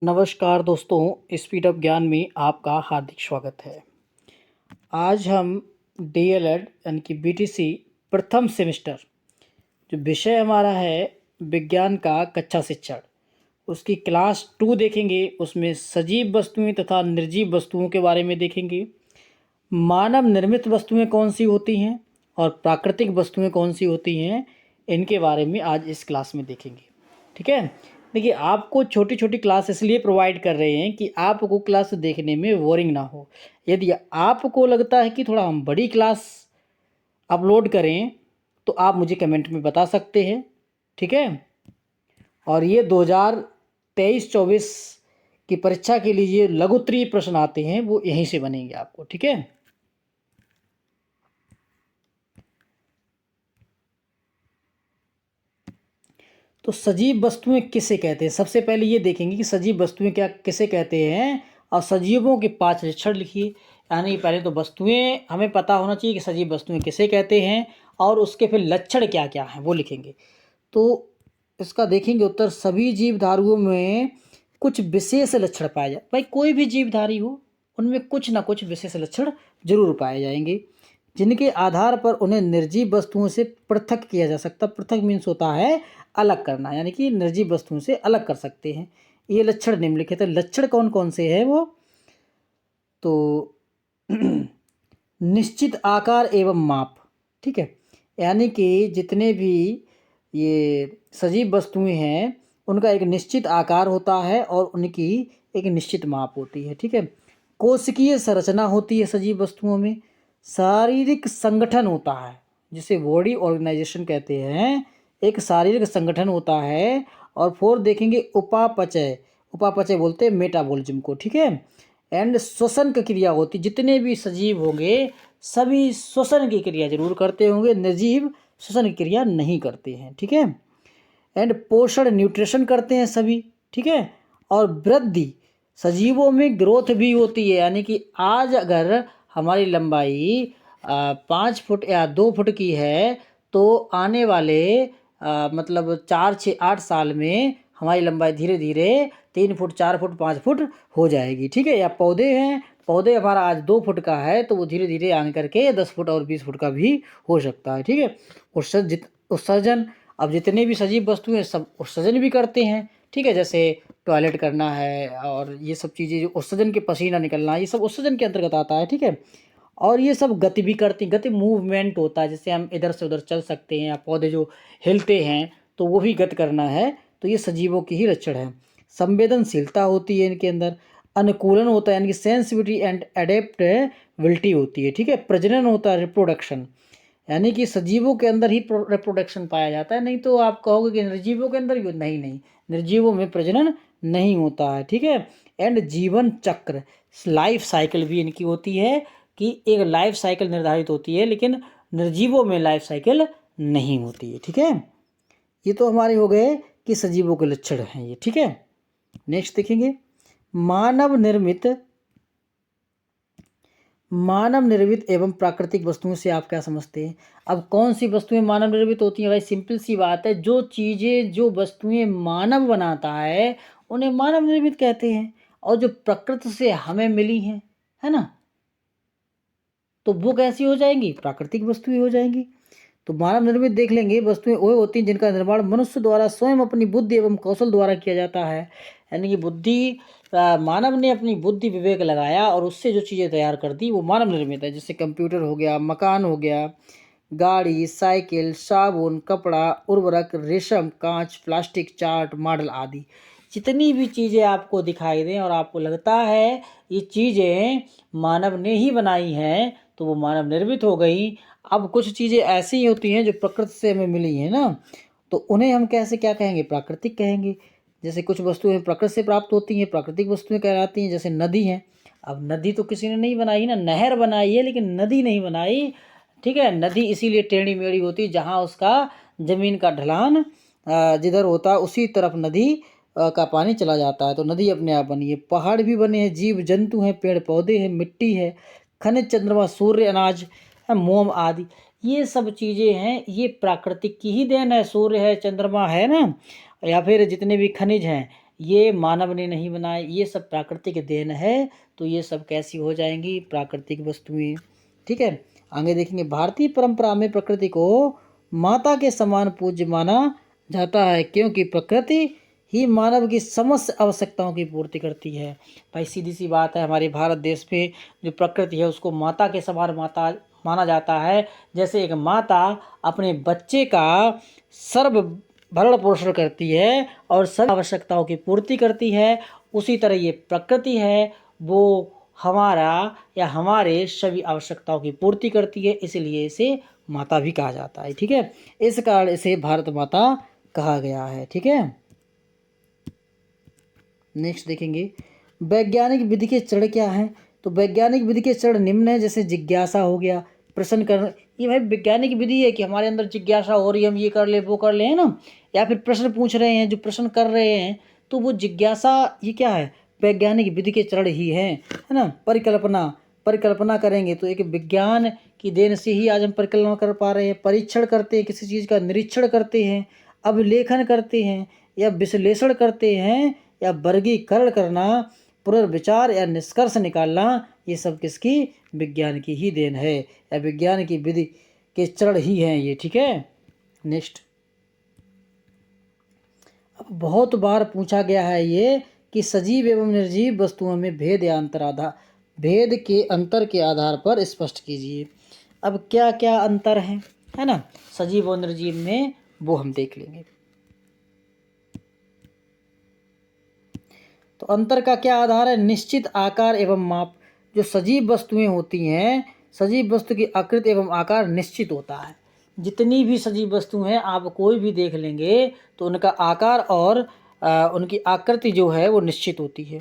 नमस्कार दोस्तों, speed up ज्ञान में आपका हार्दिक स्वागत है। आज हम डीएलएड यानी कि बीटीसी प्रथम सेमेस्टर जो विषय हमारा है विज्ञान का कक्षा शिक्षण, उसकी क्लास 2 देखेंगे। उसमें सजीव वस्तुएं तथा निर्जीव वस्तुओं के बारे में देखेंगे। मानव निर्मित वस्तुएं कौन सी होती हैं और प्राकृतिक वस्तुएं कौन सी होती हैं, इनके बारे में आज इस क्लास में देखेंगे। ठीक है। देखिए, आपको छोटी छोटी क्लास इसलिए प्रोवाइड कर रहे हैं कि आपको क्लास देखने में बोरिंग ना हो। यदि आपको लगता है कि थोड़ा हम बड़ी क्लास अपलोड करें तो आप मुझे कमेंट में बता सकते हैं। ठीक है। और ये 2023-24 की परीक्षा के लिए लघु उत्तरीय प्रश्न आते हैं, वो यहीं से बनेंगे आपको। ठीक है। तो सजीव वस्तुएं किसे कहते हैं, सबसे पहले ये देखेंगे कि सजीव वस्तुएं क्या किसे कहते हैं और सजीवों के 5 लक्षण लिखिए। यानी पहले तो वस्तुएं हमें पता होना चाहिए कि सजीव वस्तुएं किसे कहते हैं और उसके फिर लक्षण क्या क्या हैं वो लिखेंगे। तो इसका देखेंगे उत्तर, सभी जीवधारुओं में कुछ विशेष लक्षण पाए जाए। भाई कोई भी जीवधारी हो उनमें कुछ ना कुछ विशेष लक्षण जरूर पाए जाएंगे, जिनके आधार पर उन्हें निर्जीव वस्तुओं से पृथक किया जा सकता। पृथक मीन्स होता है अलग करना, यानी कि निर्जीव वस्तुओं से अलग कर सकते हैं। ये लक्षण निम्नलिखित है। लक्षण कौन कौन से हैं वो तो निश्चित आकार एवं माप। ठीक है। यानी कि जितने भी ये सजीव वस्तुएं हैं उनका एक निश्चित आकार होता है और उनकी एक निश्चित माप होती है। ठीक है। कोशिकीय संरचना होती है सजीव वस्तुओं में। शारीरिक संगठन होता है जिसे बॉडी ऑर्गेनाइजेशन कहते हैं, एक शारीरिक संगठन होता है। और फोर देखेंगे उपापचय, उपापचय बोलते हैं मेटाबॉलिज्म को। ठीक है। एंड श्वसन की क्रिया होती, जितने भी सजीव होंगे सभी श्वसन की क्रिया जरूर करते होंगे, निर्जीव श्वसन की क्रिया नहीं करते हैं। ठीक है। एंड पोषण न्यूट्रिशन करते हैं सभी। ठीक है। और वृद्धि, सजीवों में ग्रोथ भी होती है। यानी कि आज अगर हमारी लंबाई 5 फुट या 2 फुट की है तो आने वाले मतलब 4 6 8 साल में हमारी लंबाई धीरे धीरे 3 फुट 4 फुट 5 फुट हो जाएगी। ठीक है। या पौधे हैं, पौधे हमारा आज 2 फुट का है तो वो धीरे धीरे आगे करके 10 फुट और 20 फुट का भी हो सकता है। ठीक है। उत्सर्जन, अब जितने भी सजीव वस्तु हैं सब उत्सर्जन भी करते हैं। ठीक है। जैसे टॉयलेट करना है और ये सब चीज़ें जो उत्सर्जन के पसीना निकलना, ये सब उत्सर्जन के अंतर्गत आता है। ठीक है। और ये सब गति भी करती, गति मूवमेंट होता है, जैसे हम इधर से उधर चल सकते हैं या पौधे जो हिलते हैं तो वो भी गति करना है, तो ये सजीवों की ही लक्षण है। संवेदनशीलता होती है इनके अंदर। अनुकूलन होता है, यानी कि सेंसिटिविटी एंड एडेप्टेबिलिटी होती है। ठीक है। प्रजनन होता है, रिप्रोडक्शन, यानी कि सजीवों के अंदर ही रिप्रोडक्शन पाया जाता है। नहीं तो आप कहोगे कि निर्जीवों के अंदर ही, नहीं नहीं, निर्जीवों में प्रजनन नहीं होता है। ठीक है। एंड जीवन चक्र, लाइफ साइकिल भी इनकी होती है कि एक लाइफ साइकिल निर्धारित होती है, लेकिन निर्जीवों में लाइफ साइकिल नहीं होती है। ठीक है। ये तो हमारे हो गए कि सजीवों के लक्षण हैं ये। ठीक है। नेक्स्ट देखेंगे, मानव निर्मित एवं प्राकृतिक वस्तुओं से आप क्या समझते हैं। अब कौन सी वस्तुएं मानव निर्मित होती हैं। भाई सिंपल सी बात है, जो चीज़ें जो वस्तुएं मानव बनाता है उन्हें मानव निर्मित कहते हैं, और जो प्रकृति से हमें मिली हैं, है ना, तो वो कैसी हो जाएंगी, प्राकृतिक वस्तुएं हो जाएंगी। तो मानव निर्मित देख लेंगे, वस्तुएं वो होती हैं जिनका निर्माण मनुष्य द्वारा स्वयं अपनी बुद्धि एवं कौशल द्वारा किया जाता है। यानी कि बुद्धि, मानव ने अपनी बुद्धि विवेक लगाया और उससे जो चीज़ें तैयार कर दी वो मानव निर्मित है। जैसे कंप्यूटर हो गया, मकान हो गया, गाड़ी, साइकिल, साबुन, कपड़ा, उर्वरक, रेशम, कांच, प्लास्टिक, चार्ट, मॉडल आदि। जितनी भी चीज़ें आपको दिखाई दें और आपको लगता है ये चीज़ें मानव ने ही बनाई हैं तो वो मानव निर्मित हो गई। अब कुछ चीज़ें ऐसी होती हैं जो प्रकृति से हमें मिली हैं ना, तो उन्हें हम कैसे क्या कहेंगे, प्राकृतिक कहेंगे। जैसे कुछ वस्तुएं प्रकृति से प्राप्त होती हैं, प्राकृतिक वस्तुएं कहलाती हैं। जैसे नदी हैं, अब नदी तो किसी ने नहीं बनाई ना, नहर बनाई है लेकिन नदी नहीं बनाई। ठीक है। नदी इसीलिए टेढ़ी मेढ़ी होती है, जहाँ उसका ज़मीन का ढलान जिधर होता है उसी तरफ नदी का पानी चला जाता है, तो नदी अपने आप बनी है। पहाड़ भी बने हैं, जीव जंतु हैं, पेड़ पौधे हैं, मिट्टी है, खनिज, चंद्रमा, सूर्य, अनाज, मोम आदि, ये सब चीज़ें हैं, ये प्राकृतिक की ही देन है। सूर्य है, चंद्रमा है ना, या फिर जितने भी खनिज हैं ये मानव ने नहीं बनाए, ये सब प्राकृतिक देन है। तो ये सब कैसी हो जाएंगी? प्राकृतिक वस्तुएं। ठीक है, आगे देखेंगे। भारतीय परंपरा में प्रकृति को माता के समान पूज्य माना जाता है, क्योंकि प्रकृति ही मानव की समस्त आवश्यकताओं की पूर्ति करती है। भाई सीधी सी बात है, हमारे भारत देश में जो प्रकृति है उसको माता के समान माता माना जाता है। जैसे एक माता अपने बच्चे का सर्व भरण पोषण करती है और सभी आवश्यकताओं की पूर्ति करती है, उसी तरह ये प्रकृति है, वो हमारा या हमारे सभी आवश्यकताओं की पूर्ति करती है, इसलिए इसे माता भी कहा जाता है। ठीक है, इस कारण इसे भारत माता कहा गया है। ठीक है, नेक्स्ट देखेंगे वैज्ञानिक विधि के चरण क्या हैं। तो वैज्ञानिक विधि के चरण निम्न है, जैसे जिज्ञासा हो गया, प्रश्न कर, ये भाई वैज्ञानिक विधि है कि हमारे अंदर जिज्ञासा हो रही है, हम ये कर ले वो कर ले, है ना, या फिर प्रश्न पूछ रहे हैं, जो प्रश्न कर रहे हैं तो वो जिज्ञासा, ये क्या है? वैज्ञानिक विधि के चरण ही हैं, है ना। परिकल्पना करेंगे तो एक विज्ञान की देन से ही आज हम परिकल्पना कर पा रहे हैं। परीक्षण करते हैं, किसी चीज़ का निरीक्षण करते हैं, अभिलेखन करते हैं या विश्लेषण करते हैं, या वर्गीकरण करना, पुनर्विचार या निष्कर्ष निकालना, ये सब किसकी? विज्ञान की ही देन है, या विज्ञान की विधि के चरण ही हैं ये। ठीक है, नेक्स्ट। अब बहुत बार पूछा गया है ये कि सजीव एवं निर्जीव वस्तुओं में भेद या भेद के अंतर के आधार पर स्पष्ट कीजिए। अब क्या क्या अंतर है ना, सजीव और निर्जीव में, वो हम देख लेंगे। तो अंतर का क्या आधार है? निश्चित आकार एवं माप। जो सजीव वस्तुएं होती हैं, सजीव वस्तु की आकृति एवं आकार निश्चित होता है। जितनी भी सजीव वस्तु हैं आप कोई भी देख लेंगे तो उनका आकार और उनकी आकृति जो है वो निश्चित होती है।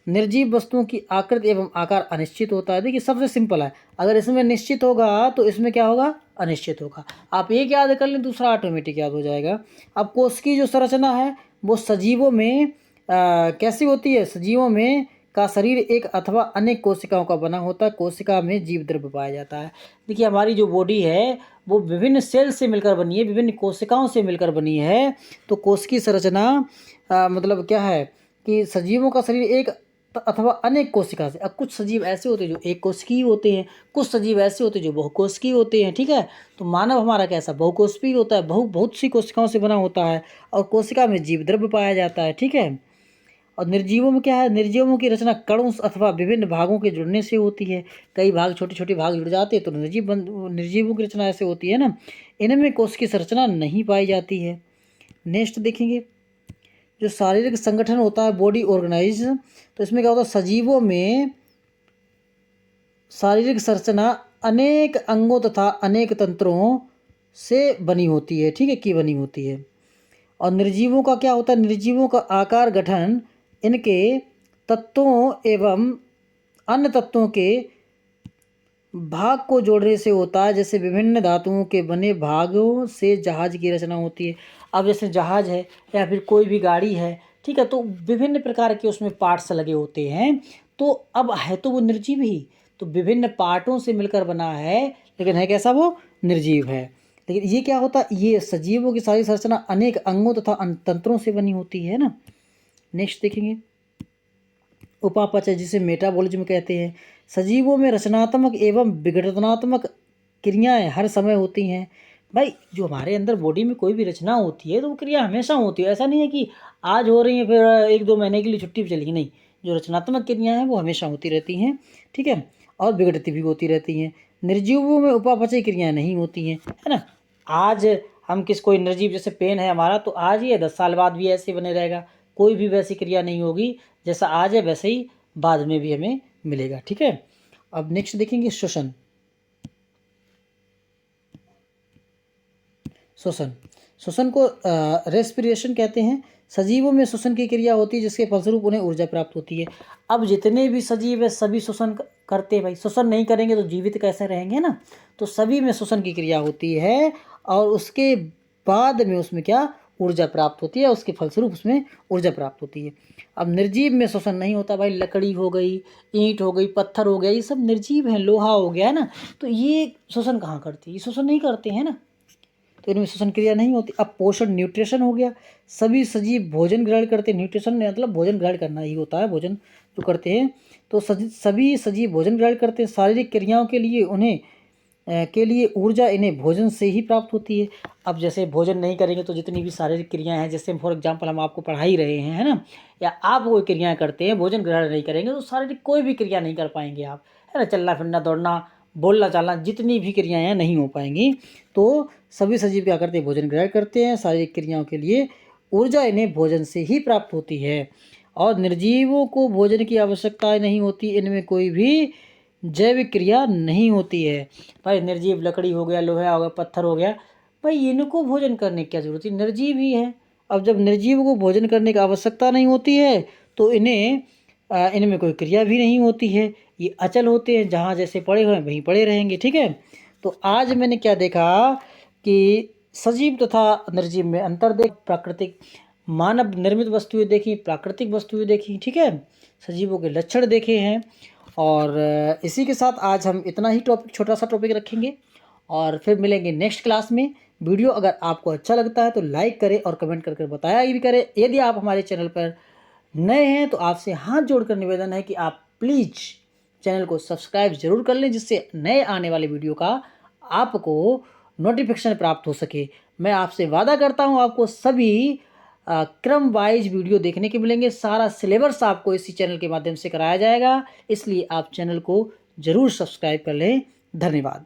निर्जीव वस्तुओं की आकृति एवं आकार अनिश्चित होता है। देखिए सबसे सिंपल है, अगर इसमें निश्चित होगा तो इसमें क्या होगा? अनिश्चित होगा। आप एक याद कर लें, दूसरा ऑटोमेटिक याद हो जाएगा। अब कोश की जो संरचना है वो सजीवों में कैसी होती है? सजीवों में का शरीर एक अथवा अनेक कोशिकाओं का बना होता है। कोशिका में जीव द्रव्य पाया जाता है। देखिए हमारी जो बॉडी है वो विभिन्न सेल से मिलकर बनी है, विभिन्न कोशिकाओं से मिलकर बनी है। तो कोश की संरचना मतलब क्या है कि सजीवों का शरीर एक अथवा अनेक कोशिका से। अब कुछ सजीव ऐसे होते हैं जो एक कोशिकीय होते हैं, कुछ सजीव ऐसे होते हैं जो बहुकोशिकीय होते हैं। ठीक है, तो मानव हमारा कैसा? बहुकोशिकीय होता है, बहुत सी कोशिकाओं से बना होता है और कोशिका में जीव द्रव्य पाया जाता है। ठीक है, और निर्जीवों में क्या है? निर्जीवों की रचना कणों अथवा विभिन्न भागों के जुड़ने से होती है। कई भाग, छोटे छोटे भाग जुड़ जाते हैं तो निर्जीवों की रचना ऐसे होती है ना। इनमें कोश की संरचना नहीं पाई जाती है। नेक्स्ट देखेंगे, जो शारीरिक संगठन होता है, बॉडी ऑर्गेनाइज, तो इसमें क्या होता है? सजीवों में शारीरिक संरचना अनेक अंगों तथा अनेक तंत्रों से बनी होती है। ठीक है, की बनी होती है। और निर्जीवों का क्या होता है? निर्जीवों का आकार गठन इनके तत्वों एवं अन्य तत्वों के भाग को जोड़ने से होता है। जैसे विभिन्न धातुओं के बने भागों से जहाज की रचना होती है। अब जैसे जहाज है या फिर कोई भी गाड़ी है, ठीक है, तो विभिन्न प्रकार के उसमें पार्ट्स लगे होते हैं। तो अब है तो वो निर्जीव ही, तो विभिन्न पार्टों से मिलकर बना है, लेकिन है कैसा? वो निर्जीव है। लेकिन ये क्या होता है? ये सजीवों की सारी संरचना अनेक अंगों तथा तंत्रों से बनी होती है ना। नेक्स्ट देखेंगे, उपापचय जिसे मेटाबॉलिज्म कहते हैं। सजीवों में रचनात्मक एवं विघटनात्मक क्रियाएं हर समय होती हैं। भाई जो हमारे अंदर बॉडी में कोई भी रचना होती है तो वो क्रिया हमेशा होती है। ऐसा नहीं है कि आज हो रही है फिर 1-2 महीने के लिए छुट्टी पे चली, नहीं। जो रचनात्मक क्रियाएं हैं वो हमेशा होती रहती हैं। ठीक है, और विघटती भी होती रहती हैं। निर्जीवों में उपापचय क्रियाएं नहीं होती हैं, है ना। आज हम कोई निर्जीव, जैसे पेन है हमारा, तो आज ही है, 10 साल बाद भी ऐसे बने रहेगा। कोई भी वैसी क्रिया नहीं होगी, जैसा आज है वैसे ही बाद में भी हमें मिलेगा। ठीक है, अब नेक्स्ट देखेंगे श्वसन। श्वसन को रेस्पिरेशन कहते हैं। सजीवों में श्वसन की क्रिया होती है जिसके फलस्वरूप उन्हें ऊर्जा प्राप्त होती है। अब जितने भी सजीव है सभी श्वसन करते हैं। भाई श्वसन नहीं करेंगे तो जीवित कैसे रहेंगे ना। तो सभी में श्वसन की क्रिया होती है और उसके बाद में उसमें क्या? ऊर्जा प्राप्त होती है, उसके फलस्वरूप उसमें ऊर्जा प्राप्त होती है। अब निर्जीव में श्वसन नहीं होता। भाई लकड़ी हो गई, ईंट हो गई, पत्थर हो गया, ये सब निर्जीव हैं। लोहा हो गया है ना, तो ये श्वसन कहाँ करती है? ये श्वसन नहीं करते हैं ना। तो इनमें श्वसन क्रिया नहीं होती। अब पोषण न्यूट्रिशन हो गया, सभी सजीव भोजन ग्रहण करते हैं। न्यूट्रिशन मतलब भोजन ग्रहण करना ही होता है, भोजन जो करते हैं। तो सभी सजीव भोजन ग्रहण करते हैं। शारीरिक क्रियाओं के लिए ऊर्जा इन्हें भोजन से ही प्राप्त होती है। अब जैसे भोजन नहीं करेंगे तो जितनी भी शारीरिक क्रियाएं हैं, जैसे फॉर एग्जांपल हम आपको पढ़ा ही रहे हैं, है ना, या आप कोई क्रियाएं करते हैं, भोजन ग्रहण नहीं करेंगे तो शारीरिक कोई भी क्रिया नहीं कर पाएंगे आप, है ना। चलना फिरना, दौड़ना, बोलना चालना, जितनी भी क्रियाएं हैं नहीं हो पाएंगी। तो सभी सजीव क्या करते हैं, भोजन ग्रहण करते हैं। शारीरिक क्रियाओं के लिए ऊर्जा इन्हें भोजन से ही प्राप्त होती है। और निर्जीवों को भोजन की आवश्यकता नहीं होती, इनमें कोई भी जैविक क्रिया नहीं होती है। भाई निर्जीव लकड़ी हो गया, लोहा हो गया, पत्थर हो गया, भाई इनको भोजन करने की क्या जरूरत है, निर्जीव ही है। अब जब निर्जीव को भोजन करने की आवश्यकता नहीं होती है तो इनमें कोई क्रिया भी नहीं होती है। ये अचल होते हैं, जहाँ जैसे पड़े हुए हैं वहीं पड़े रहेंगे, ठीक है। तो आज मैंने क्या देखा कि सजीव तथा निर्जीव में अंतर देख, प्राकृतिक मानव निर्मित वस्तुएं देखी, प्राकृतिक वस्तुएं देखी, ठीक है, सजीवों के लक्षण देखे हैं। और इसी के साथ आज हम इतना ही टॉपिक, छोटा सा टॉपिक रखेंगे और फिर मिलेंगे नेक्स्ट क्लास में। वीडियो अगर आपको अच्छा लगता है तो लाइक करें और कमेंट करके बताया भी करें। यदि आप हमारे चैनल पर नए हैं तो आपसे हाथ जोड़कर निवेदन है कि आप प्लीज़ चैनल को सब्सक्राइब जरूर कर लें, जिससे नए आने वाले वीडियो का आपको नोटिफिकेशन प्राप्त हो सके। मैं आपसे वादा करता हूँ आपको सभी क्रम वाइज वीडियो देखने के मिलेंगे। सारा सिलेबस आपको इसी चैनल के माध्यम से कराया जाएगा, इसलिए आप चैनल को ज़रूर सब्सक्राइब कर लें। धन्यवाद।